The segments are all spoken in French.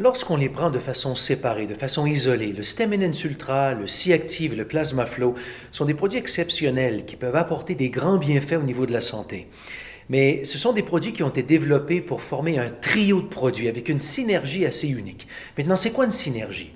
Lorsqu'on les prend de façon séparée, de façon isolée, le Stemminence Ultra, le C-Active et le Plasma Flow sont des produits exceptionnels qui peuvent apporter des grands bienfaits au niveau de la santé. Mais ce sont des produits qui ont été développés pour former un trio de produits avec une synergie assez unique. Maintenant, c'est quoi une synergie?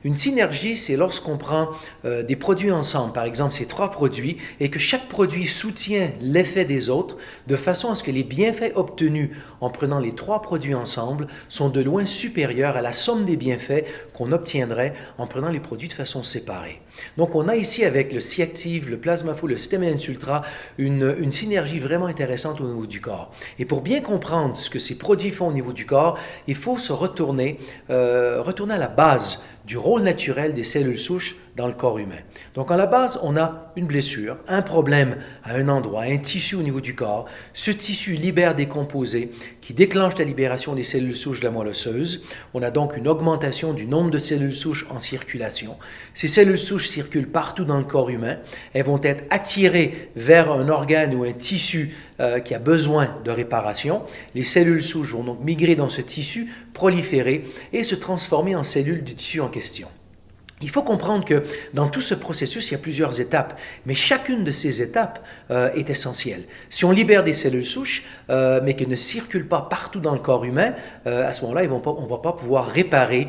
Une synergie, c'est lorsqu'on prend des produits ensemble, par exemple ces trois produits, et que chaque produit soutient l'effet des autres, de façon à ce que les bienfaits obtenus en prenant les trois produits ensemble sont de loin supérieurs à la somme des bienfaits qu'on obtiendrait en prenant les produits de façon séparée. Donc on a ici avec le C-Active, le Plasma Flow, le Stemminence Ultra, une synergie vraiment intéressante au niveau du corps. Et pour bien comprendre ce que ces produits font au niveau du corps, il faut se retourner à la base du rôle naturel des cellules souches dans le corps humain. Donc, à la base, on a une blessure, un problème à un endroit, un tissu au niveau du corps. Ce tissu libère des composés qui déclenchent la libération des cellules souches de la moelle osseuse. On a donc une augmentation du nombre de cellules souches en circulation. Ces cellules souches circulent partout dans le corps humain. Elles vont être attirées vers un organe ou un tissu qui a besoin de réparation. Les cellules souches vont donc migrer dans ce tissu, proliférer et se transformer en cellules du tissu en question. Il faut comprendre que dans tout ce processus, il y a plusieurs étapes, mais chacune de ces étapes est essentielle. Si on libère des cellules souches, mais qu'elles ne circulent pas partout dans le corps humain, à ce moment-là, on ne va pas pouvoir réparer,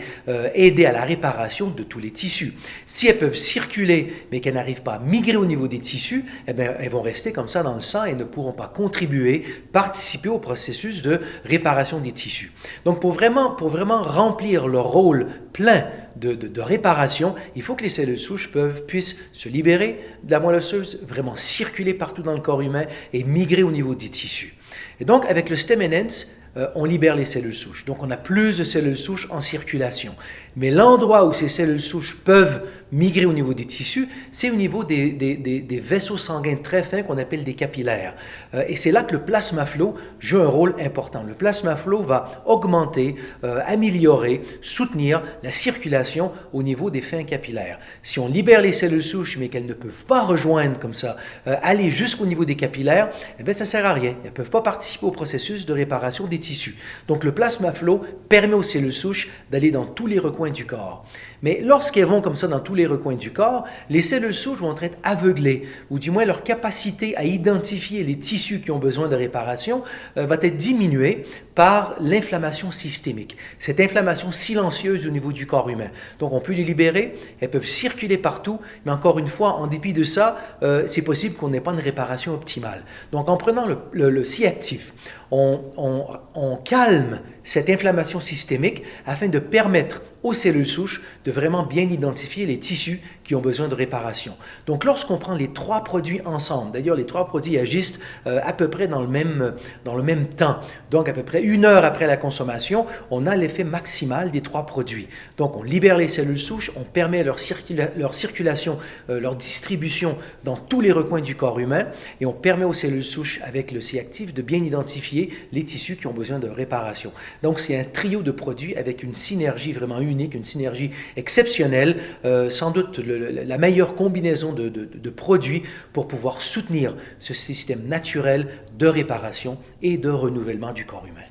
aider à la réparation de tous les tissus. Si elles peuvent circuler, mais qu'elles n'arrivent pas à migrer au niveau des tissus, eh bien, elles vont rester comme ça dans le sang et ne pourront pas contribuer, participer au processus de réparation des tissus. Donc, pour vraiment remplir leur rôle plein de réparation, il faut que les cellules souches puissent se libérer de la moelle osseuse, vraiment circuler partout dans le corps humain et migrer au niveau des tissus. Et donc, avec le Stemminence, on libère les cellules souches. Donc, on a plus de cellules souches en circulation. Mais l'endroit où ces cellules souches peuvent migrer au niveau des tissus, c'est au niveau des vaisseaux sanguins très fins qu'on appelle des capillaires. Et c'est là que le plasma flow joue un rôle important. Le plasma flow va augmenter, améliorer, soutenir la circulation au niveau des fins capillaires. Si on libère les cellules souches, mais qu'elles ne peuvent pas rejoindre comme ça, aller jusqu'au niveau des capillaires, eh bien, ça ne sert à rien. Elles ne peuvent pas participer au processus de réparation des tissus. Donc, le plasma flow permet aux cellules souches d'aller dans tous les recoins du corps. Mais lorsqu'elles vont comme ça dans tous les recoins du corps, les cellules souches vont être aveuglées, ou du moins leur capacité à identifier les tissus qui ont besoin de réparation va être diminuée par l'inflammation systémique. Cette inflammation silencieuse au niveau du corps humain. Donc, on peut les libérer, elles peuvent circuler partout, mais encore une fois, en dépit de ça, c'est possible qu'on n'ait pas une réparation optimale. Donc, en prenant le C-Active, on calme cette inflammation systémique afin de permettre aux cellules souches de vraiment bien identifier les tissus qui ont besoin de réparation. Donc, lorsqu'on prend les trois produits ensemble, d'ailleurs, les trois produits agissent à peu près dans le même temps. Donc, à peu près 1 heure après la consommation, on a l'effet maximal des trois produits. Donc, on libère les cellules souches, on permet leur circulation, leur distribution dans tous les recoins du corps humain et on permet aux cellules souches, avec le C-Active, de bien identifier les tissus qui ont besoin de réparation. Donc, c'est un trio de produits avec une synergie vraiment unique, une synergie exceptionnelle, sans doute la meilleure combinaison de produits pour pouvoir soutenir ce système naturel de réparation et de renouvellement du corps humain.